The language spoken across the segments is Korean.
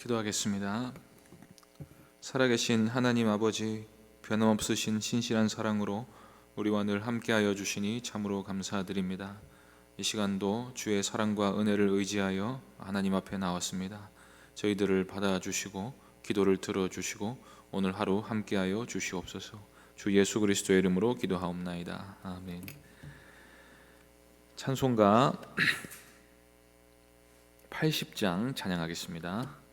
기도하겠습니다. 살아계신 하나님 아버지, 변함없으신 신실한 사랑으로 우리와 늘 함께하여 주시니 참으로 감사드립니다. 이 시간도 주의 사랑과 은혜를 의지하여 하나님 앞에 나왔습니다. 저희들을 받아주시고 기도를 들어주시고 오늘 하루 함께하여 주시옵소서. 주 예수 그리스도의 이름으로 기도하옵나이다. 아멘. 찬송가 80장 찬양하겠습니다.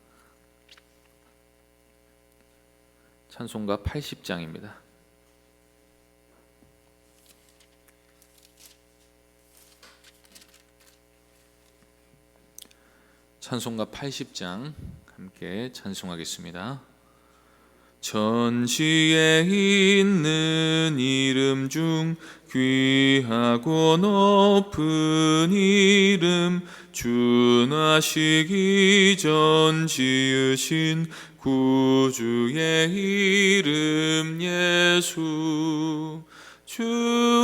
찬송가 80장입니다. 찬송가 80장 함께 찬송하겠습니다. 천지에 있는 이름 중 귀하고 높은 이름, 준하시기 전 지으신 구주의 이름 예수. 주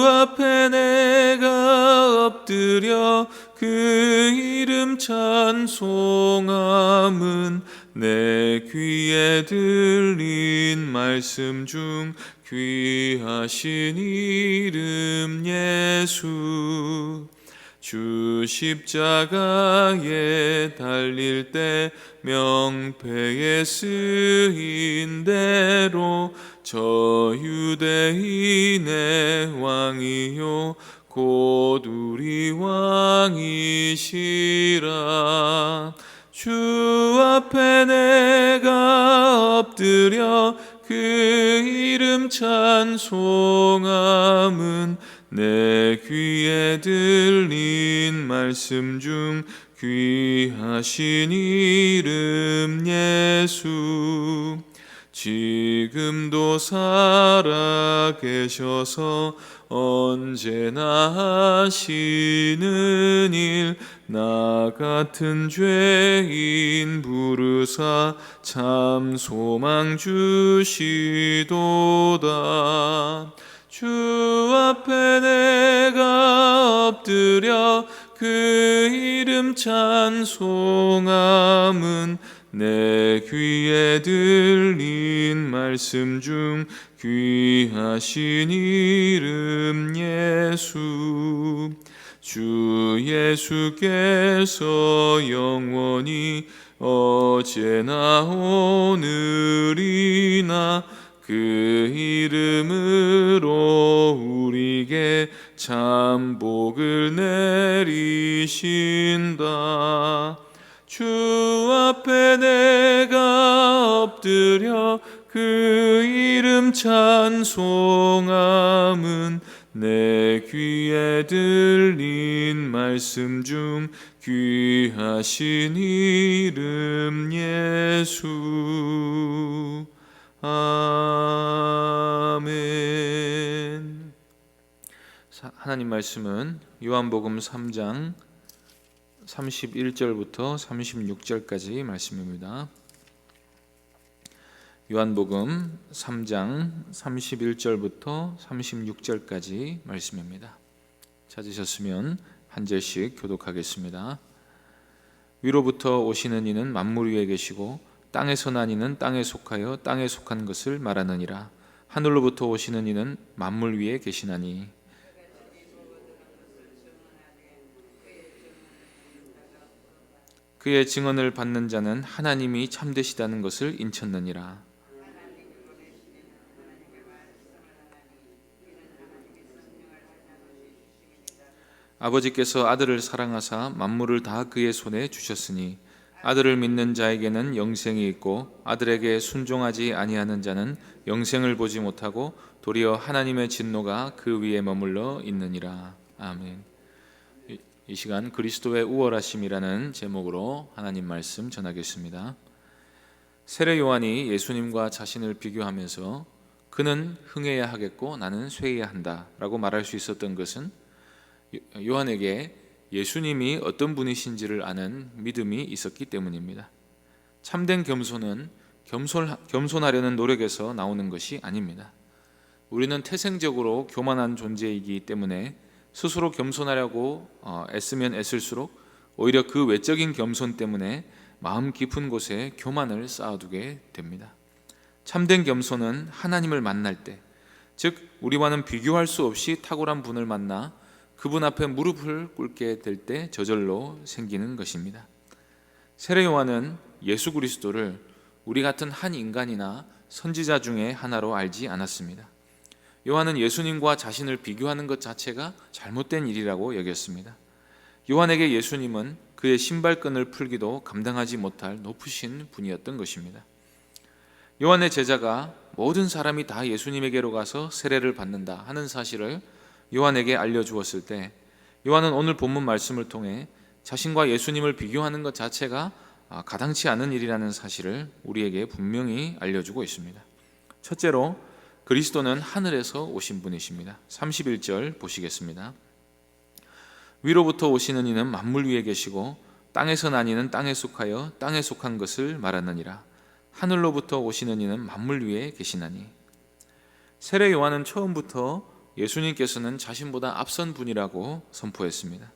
앞에 내가 엎드려 그 이름 찬송함은 내 귀에 들린 말씀 중 귀하신 이름 예수. 주 십자가에 달릴 때 명패에 쓰인 대로 저 유대인의 왕이요 곧 우리 왕이시라. 주 앞에 내가 엎드려 그 이름 찬송함은 내 귀에 들린 말씀 중 귀하신 이름 예수. 지금도 살아계셔서 언제나 하시는 일, 나 같은 죄인 부르사 참 소망 주시도다. 주 앞에 내가 엎드려 그 이름 찬송함은 내 귀에 들린 말씀 중 귀하신 이름 예수. 주 예수께서 영원히 어제나 오늘이나 그 이름으로 우리에게 참 복을 내리신다. 주 앞에 내가 엎드려 그 이름 찬송함은 내 귀에 들린 말씀 중 귀하신 이름 예수. 아멘. 하나님 말씀은 요한복음 3장 31절부터 36절까지 말씀입니다. 요한복음 3장 31절부터 36절까지 말씀입니다. 찾으셨으면 한 절씩 교독하겠습니다. 위로부터 오시는 이는 만물 위에 계시고 땅에서 난 이는 땅에 속하여 땅에 속한 것을 말하느니라. 하늘로부터 오시는 이는 만물 위에 계시나니 그의 증언을 받는 자는 하나님이 참되시다는 것을 인쳤느니라. 아버지께서 아들을 사랑하사 만물을 다 그의 손에 주셨으니 아들을 믿는 자에게는 영생이 있고 아들에게 순종하지 아니하는 자는 영생을 보지 못하고 도리어 하나님의 진노가 그 위에 머물러 있느니라. 아멘. 이 시간 그리스도의 우월하심이라는 제목으로 하나님 말씀 전하겠습니다. 세례 요한이 예수님과 자신을 비교하면서 그는 흥해야 하겠고 나는 쇠해야 한다라고 말할 수 있었던 것은 요한에게 예수님이 어떤 분이신지를 아는 믿음이 있었기 때문입니다. 참된 겸손은 겸손하려는 노력에서 나오는 것이 아닙니다. 우리는 태생적으로 교만한 존재이기 때문에 스스로 겸손하려고 애쓰면 애쓸수록 오히려 그 외적인 겸손 때문에 마음 깊은 곳에 교만을 쌓아두게 됩니다. 참된 겸손은 하나님을 만날 때, 즉 우리와는 비교할 수 없이 탁월한 분을 만나 그분 앞에 무릎을 꿇게 될 때 저절로 생기는 것입니다. 세례 요한은 예수 그리스도를 우리 같은 한 인간이나 선지자 중에 하나로 알지 않았습니다. 요한은 예수님과 자신을 비교하는 것 자체가 잘못된 일이라고 여겼습니다. 요한에게 예수님은 그의 신발끈을 풀기도 감당하지 못할 높으신 분이었던 것입니다. 요한의 제자가 모든 사람이 다 예수님에게로 가서 세례를 받는다 하는 사실을 요한에게 알려주었을 때, 요한은 오늘 본문 말씀을 통해 자신과 예수님을 비교하는 것 자체가 가당치 않은 일이라는 사실을 우리에게 분명히 알려주고 있습니다. 첫째로, 그리스도는 하늘에서 오신 분이십니다. 31절 보시겠습니다. 위로부터 오시는 이는 만물 위에 계시고 땅에서 난 이는 땅에 속하여 땅에 속한 것을 말하느니라. 하늘로부터 오시는 이는 만물 위에 계시나니. 세례 요한은 처음부터 예수님께서는 자신보다 앞선 분이라고 선포했습니다.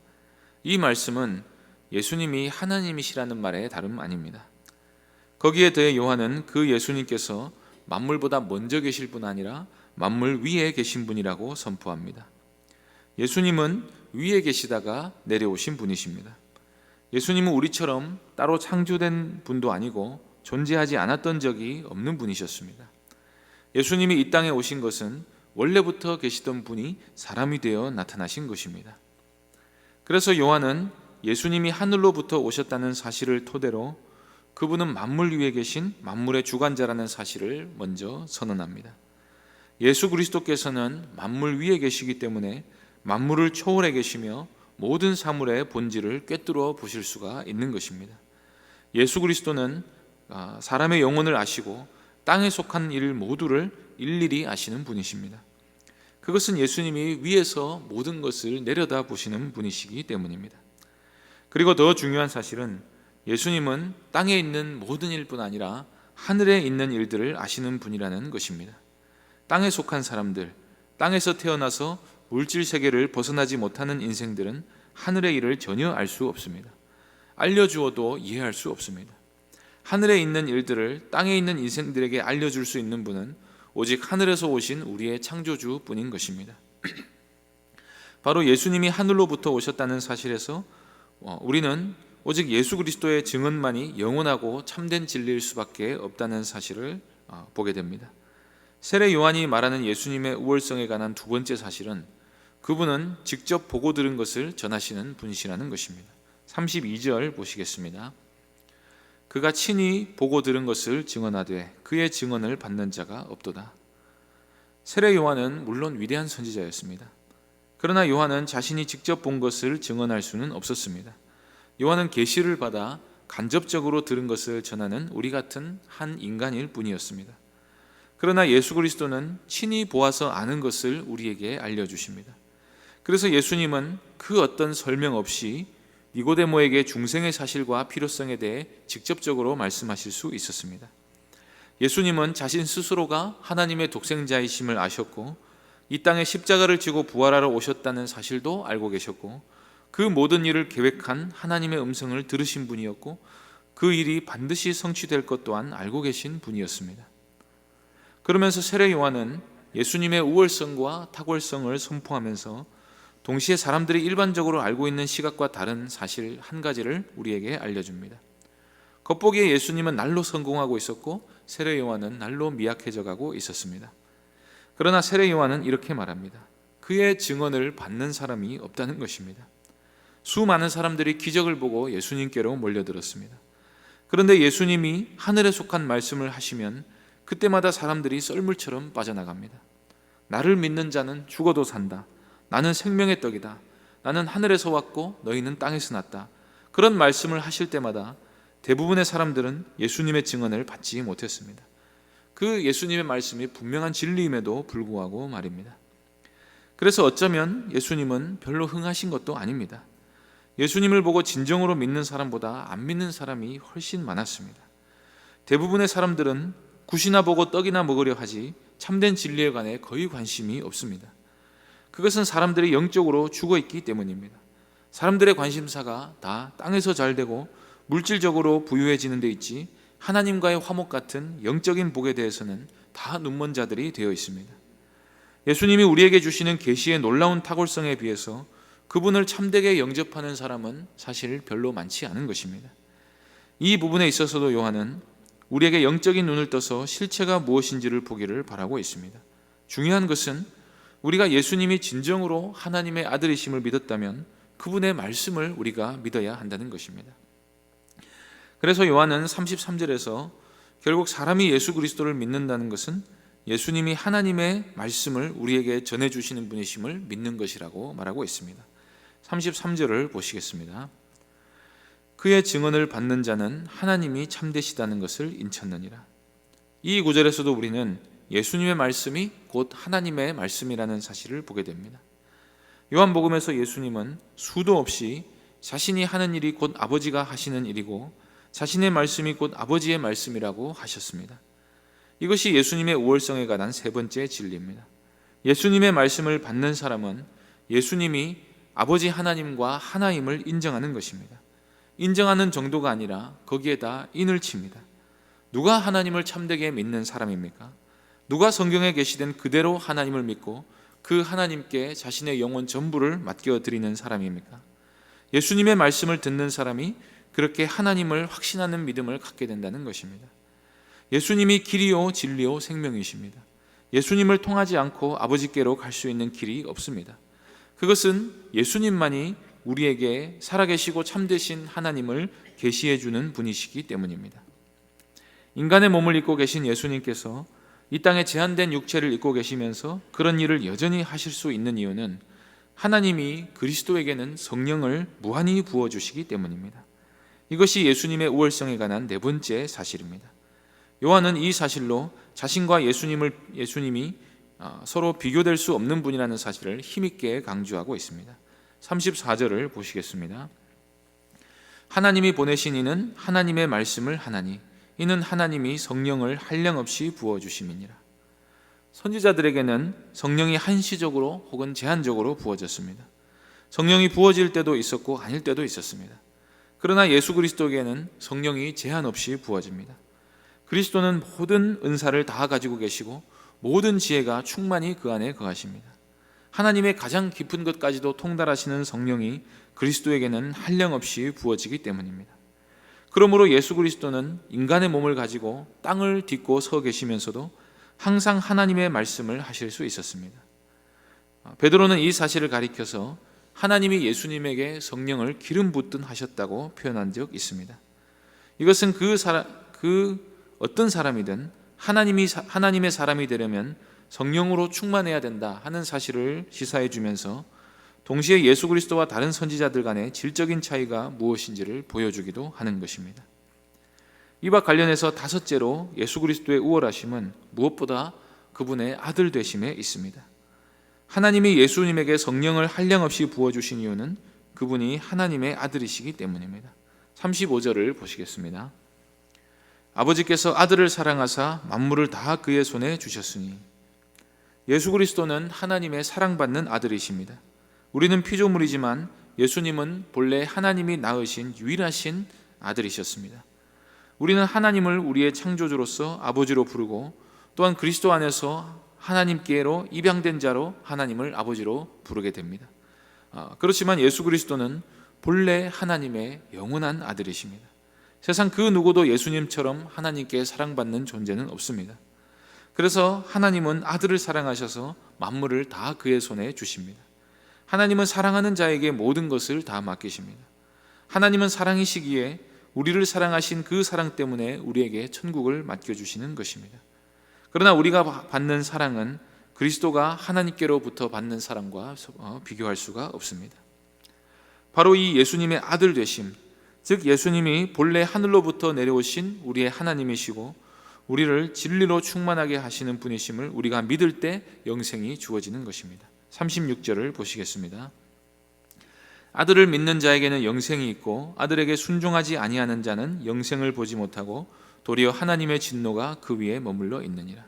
이 말씀은 예수님이 하나님이시라는 말의 다름 아닙니다. 거기에 더해 요한은 그 예수님께서 만물보다 먼저 계실 분 아니라 만물 위에 계신 분이라고 선포합니다. 예수님은 위에 계시다가 내려오신 분이십니다. 예수님은 우리처럼 따로 창조된 분도 아니고 존재하지 않았던 적이 없는 분이셨습니다. 예수님이 이 땅에 오신 것은 원래부터 계시던 분이 사람이 되어 나타나신 것입니다. 그래서 요한은 예수님이 하늘로부터 오셨다는 사실을 토대로 그분은 만물 위에 계신 만물의 주관자라는 사실을 먼저 선언합니다. 예수 그리스도께서는 만물 위에 계시기 때문에 만물을 초월해 계시며 모든 사물의 본질을 꿰뚫어 보실 수가 있는 것입니다. 예수 그리스도는 사람의 영혼을 아시고 땅에 속한 일 모두를 일일이 아시는 분이십니다. 그것은 예수님이 위에서 모든 것을 내려다 보시는 분이시기 때문입니다. 그리고 더 중요한 사실은 예수님은 땅에 있는 모든 일뿐 아니라 하늘에 있는 일들을 아시는 분이라는 것입니다. 땅에 속한 사람들, 땅에서 태어나서 물질 세계를 벗어나지 못하는 인생들은 하늘의 일을 전혀 알 수 없습니다. 알려주어도 이해할 수 없습니다. 하늘에 있는 일들을 땅에 있는 인생들에게 알려줄 수 있는 분은 오직 하늘에서 오신 우리의 창조주 뿐인 것입니다. 바로 예수님이 하늘로부터 오셨다는 사실에서 우리는 오직 예수 그리스도의 증언만이 영원하고 참된 진리일 수밖에 없다는 사실을 보게 됩니다. 세례 요한이 말하는 예수님의 우월성에 관한 두 번째 사실은 그분은 직접 보고 들은 것을 전하시는 분이시라는 것입니다. 32절 보시겠습니다. 그가 친히 보고 들은 것을 증언하되 그의 증언을 받는 자가 없도다. 세례 요한은 물론 위대한 선지자였습니다. 그러나 요한은 자신이 직접 본 것을 증언할 수는 없었습니다. 요한은 계시를 받아 간접적으로 들은 것을 전하는 우리 같은 한 인간일 뿐이었습니다. 그러나 예수 그리스도는 친히 보아서 아는 것을 우리에게 알려주십니다. 그래서 예수님은 그 어떤 설명 없이 니고데모에게 중생의 사실과 필요성에 대해 직접적으로 말씀하실 수 있었습니다. 예수님은 자신 스스로가 하나님의 독생자이심을 아셨고 이 땅에 십자가를 지고 부활하러 오셨다는 사실도 알고 계셨고 그 모든 일을 계획한 하나님의 음성을 들으신 분이었고 그 일이 반드시 성취될 것 또한 알고 계신 분이었습니다. 그러면서 세례 요한은 예수님의 우월성과 탁월성을 선포하면서 동시에 사람들이 일반적으로 알고 있는 시각과 다른 사실 한 가지를 우리에게 알려줍니다. 겉보기에 예수님은 날로 성공하고 있었고 세례 요한은 날로 미약해져 가고 있었습니다. 그러나 세례 요한은 이렇게 말합니다. 그의 증언을 받는 사람이 없다는 것입니다. 수많은 사람들이 기적을 보고 예수님께로 몰려들었습니다. 그런데 예수님이 하늘에 속한 말씀을 하시면 그때마다 사람들이 썰물처럼 빠져나갑니다. 나를 믿는 자는 죽어도 산다. 나는 생명의 떡이다. 나는 하늘에서 왔고 너희는 땅에서 났다. 그런 말씀을 하실 때마다 대부분의 사람들은 예수님의 증언을 받지 못했습니다. 그 예수님의 말씀이 분명한 진리임에도 불구하고 말입니다. 그래서 어쩌면 예수님은 별로 흥하신 것도 아닙니다. 예수님을 보고 진정으로 믿는 사람보다 안 믿는 사람이 훨씬 많았습니다. 대부분의 사람들은 굿이나 보고 떡이나 먹으려 하지 참된 진리에 관해 거의 관심이 없습니다. 그것은 사람들이 영적으로 죽어있기 때문입니다. 사람들의 관심사가 다 땅에서 잘 되고 물질적으로 부유해지는 데 있지 하나님과의 화목 같은 영적인 복에 대해서는 다 눈먼 자들이 되어 있습니다. 예수님이 우리에게 주시는 계시의 놀라운 탁월성에 비해서 그분을 참되게 영접하는 사람은 사실 별로 많지 않은 것입니다. 이 부분에 있어서도 요한은 우리에게 영적인 눈을 떠서 실체가 무엇인지를 보기를 바라고 있습니다. 중요한 것은 우리가 예수님이 진정으로 하나님의 아들이심을 믿었다면 그분의 말씀을 우리가 믿어야 한다는 것입니다. 그래서 요한은 33절에서 결국 사람이 예수 그리스도를 믿는다는 것은 예수님이 하나님의 말씀을 우리에게 전해주시는 분이심을 믿는 것이라고 말하고 있습니다. 33절을 보시겠습니다. 그의 증언을 받는 자는 하나님이 참되시다는 것을 인쳤느니라. 이 구절에서도 우리는 예수님의 말씀이 곧 하나님의 말씀이라는 사실을 보게 됩니다. 요한복음에서 예수님은 수도 없이 자신이 하는 일이 곧 아버지가 하시는 일이고 자신의 말씀이 곧 아버지의 말씀이라고 하셨습니다. 이것이 예수님의 우월성에 관한 세 번째 진리입니다. 예수님의 말씀을 받는 사람은 예수님이 아버지 하나님과 하나임을 인정하는 것입니다. 인정하는 정도가 아니라 거기에다 인을 칩니다. 누가 하나님을 참되게 믿는 사람입니까? 누가 성경에 계시된 그대로 하나님을 믿고 그 하나님께 자신의 영혼 전부를 맡겨드리는 사람입니까? 예수님의 말씀을 듣는 사람이 그렇게 하나님을 확신하는 믿음을 갖게 된다는 것입니다. 예수님이 길이요 진리요 생명이십니다. 예수님을 통하지 않고 아버지께로 갈 수 있는 길이 없습니다. 그것은 예수님만이 우리에게 살아계시고 참되신 하나님을 계시해 주는 분이시기 때문입니다. 인간의 몸을 입고 계신 예수님께서 이 땅에 제한된 육체를 입고 계시면서 그런 일을 여전히 하실 수 있는 이유는 하나님이 그리스도에게는 성령을 무한히 부어주시기 때문입니다. 이것이 예수님의 우월성에 관한 네 번째 사실입니다. 요한은 이 사실로 자신과 예수님이 서로 비교될 수 없는 분이라는 사실을 힘있게 강조하고 있습니다. 34절을 보시겠습니다. 하나님이 보내신 이는 하나님의 말씀을 하나니 이는 하나님이 성령을 한량없이 부어주심이니라. 선지자들에게는 성령이 한시적으로 혹은 제한적으로 부어졌습니다. 성령이 부어질 때도 있었고 아닐 때도 있었습니다. 그러나 예수 그리스도에게는 성령이 제한 없이 부어집니다. 그리스도는 모든 은사를 다 가지고 계시고 모든 지혜가 충만히 그 안에 거하십니다. 하나님의 가장 깊은 것까지도 통달하시는 성령이 그리스도에게는 한량없이 부어지기 때문입니다. 그러므로 예수 그리스도는 인간의 몸을 가지고 땅을 딛고 서 계시면서도 항상 하나님의 말씀을 하실 수 있었습니다. 베드로는 이 사실을 가리켜서 하나님이 예수님에게 성령을 기름 붓듯 하셨다고 표현한 적 있습니다. 이것은 그 어떤 사람이든 하나님의 사람이 되려면 성령으로 충만해야 된다 하는 사실을 시사해 주면서 동시에 예수 그리스도와 다른 선지자들 간의 질적인 차이가 무엇인지를 보여주기도 하는 것입니다. 이와 관련해서 다섯째로 예수 그리스도의 우월하심은 무엇보다 그분의 아들 되심에 있습니다. 하나님이 예수님에게 성령을 한량없이 부어주신 이유는 그분이 하나님의 아들이시기 때문입니다. 35절을 보시겠습니다. 아버지께서 아들을 사랑하사 만물을 다 그의 손에 주셨으니. 예수 그리스도는 하나님의 사랑받는 아들이십니다. 우리는 피조물이지만 예수님은 본래 하나님이 낳으신 유일하신 아들이셨습니다. 우리는 하나님을 우리의 창조주로서 아버지로 부르고 또한 그리스도 안에서 하나님께로 입양된 자로 하나님을 아버지로 부르게 됩니다. 그렇지만 예수 그리스도는 본래 하나님의 영원한 아들이십니다. 세상 그 누구도 예수님처럼 하나님께 사랑받는 존재는 없습니다. 그래서 하나님은 아들을 사랑하셔서 만물을 다 그의 손에 주십니다. 하나님은 사랑하는 자에게 모든 것을 다 맡기십니다. 하나님은 사랑이시기에 우리를 사랑하신 그 사랑 때문에 우리에게 천국을 맡겨주시는 것입니다. 그러나 우리가 받는 사랑은 그리스도가 하나님께로부터 받는 사랑과 비교할 수가 없습니다. 바로 이 예수님의 아들 되심, 즉 예수님이 본래 하늘로부터 내려오신 우리의 하나님이시고 우리를 진리로 충만하게 하시는 분이심을 우리가 믿을 때 영생이 주어지는 것입니다. 36절을 보시겠습니다. 아들을 믿는 자에게는 영생이 있고 아들에게 순종하지 아니하는 자는 영생을 보지 못하고 도리어 하나님의 진노가 그 위에 머물러 있느니라.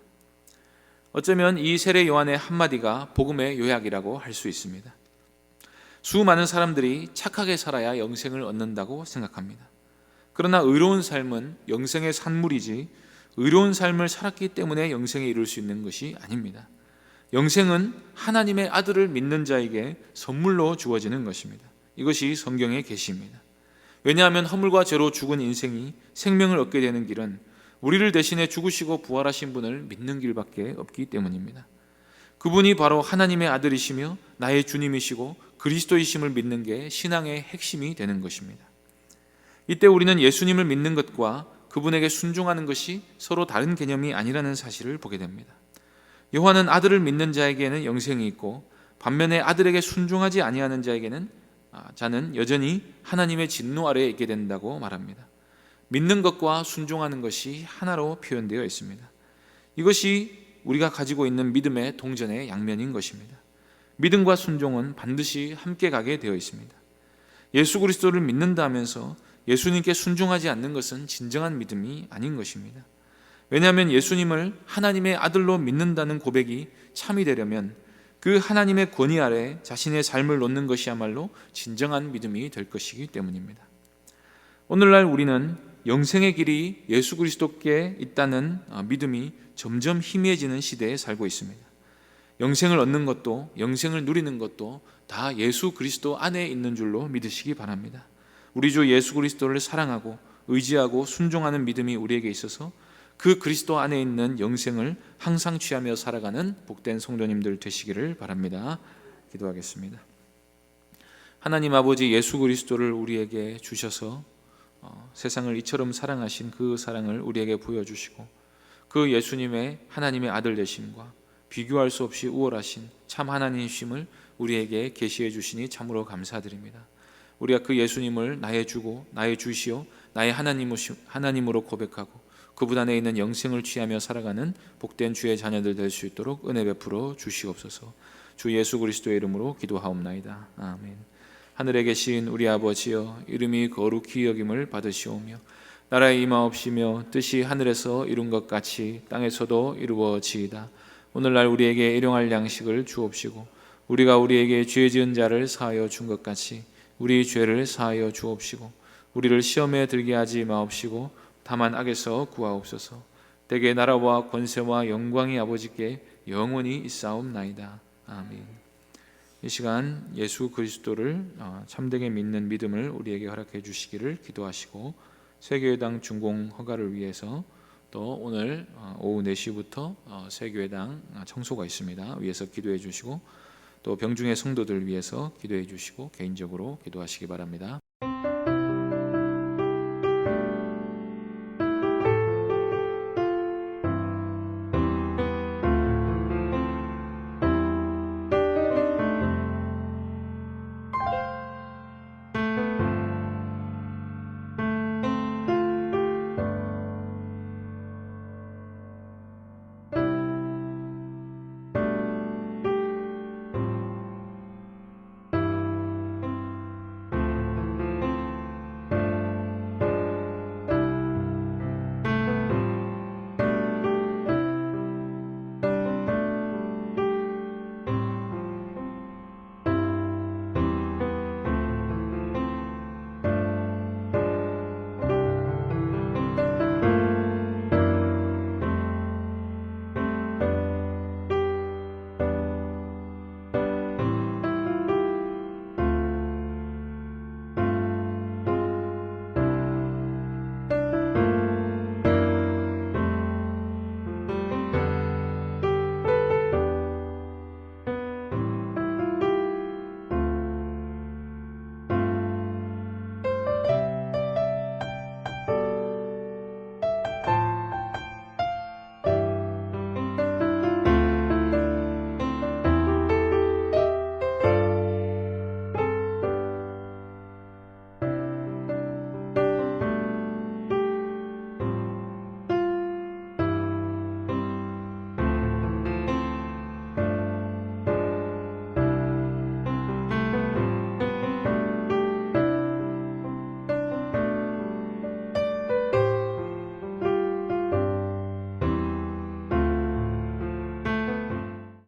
어쩌면 이 세례 요한의 한마디가 복음의 요약이라고 할 수 있습니다. 수많은 사람들이 착하게 살아야 영생을 얻는다고 생각합니다. 그러나 의로운 삶은 영생의 산물이지 의로운 삶을 살았기 때문에 영생에 이룰 수 있는 것이 아닙니다. 영생은 하나님의 아들을 믿는 자에게 선물로 주어지는 것입니다. 이것이 성경의 계시입니다. 왜냐하면 허물과 죄로 죽은 인생이 생명을 얻게 되는 길은 우리를 대신해 죽으시고 부활하신 분을 믿는 길밖에 없기 때문입니다. 그분이 바로 하나님의 아들이시며 나의 주님이시고 그리스도이심을 믿는 게 신앙의 핵심이 되는 것입니다. 이때 우리는 예수님을 믿는 것과 그분에게 순종하는 것이 서로 다른 개념이 아니라는 사실을 보게 됩니다. 요한은 아들을 믿는 자에게는 영생이 있고 반면에 아들에게 순종하지 아니하는 자는 여전히 하나님의 진노 아래에 있게 된다고 말합니다. 믿는 것과 순종하는 것이 하나로 표현되어 있습니다. 이것이 우리가 가지고 있는 믿음의 동전의 양면인 것입니다. 믿음과 순종은 반드시 함께 가게 되어 있습니다. 예수 그리스도를 믿는다 하면서 예수님께 순종하지 않는 것은 진정한 믿음이 아닌 것입니다. 왜냐하면 예수님을 하나님의 아들로 믿는다는 고백이 참이 되려면 그 하나님의 권위 아래 자신의 삶을 놓는 것이야말로 진정한 믿음이 될 것이기 때문입니다. 오늘날 우리는 영생의 길이 예수 그리스도께 있다는 믿음이 점점 희미해지는 시대에 살고 있습니다. 영생을 얻는 것도 영생을 누리는 것도 다 예수 그리스도 안에 있는 줄로 믿으시기 바랍니다. 우리 주 예수 그리스도를 사랑하고 의지하고 순종하는 믿음이 우리에게 있어서 그 그리스도 안에 있는 영생을 항상 취하며 살아가는 복된 성도님들 되시기를 바랍니다. 기도하겠습니다. 하나님 아버지, 예수 그리스도를 우리에게 주셔서 세상을 이처럼 사랑하신 그 사랑을 우리에게 보여주시고 그 예수님의 하나님의 아들 되심과 비교할 수 없이 우월하신 참 하나님이심을 우리에게 계시해 주시니 참으로 감사드립니다. 우리가 그 예수님을 나의 주고 나의 주시오 나의 하나님으로 고백하고 그분 안에 있는 영생을 취하며 살아가는 복된 주의 자녀들 될 수 있도록 은혜 베풀어 주시옵소서. 주 예수 그리스도의 이름으로 기도하옵나이다. 아멘. 하늘에 계신 우리 아버지여, 이름이 거룩히 여김을 받으시오며 나라의 임하옵시며 뜻이 하늘에서 이룬 것 같이 땅에서도 이루어지이다. 오늘날 우리에게 일용할 양식을 주옵시고 우리가 우리에게 죄 지은 자를 사하여 준 것 같이 우리 죄를 사하여 주옵시고 우리를 시험에 들게 하지 마옵시고 다만 악에서 구하옵소서. 대개 나라와 권세와 영광이 아버지께 영원히 있사옵나이다. 아멘. 이 시간 예수 그리스도를 참되게 믿는 믿음을 우리에게 허락해 주시기를 기도하시고 세교회당 준공 허가를 위해서 또 오늘 오후 4시부터 세교회당 청소가 있습니다. 위해서 기도해 주시고 또 병중의 성도들 위해서 기도해 주시고 개인적으로 기도하시기 바랍니다.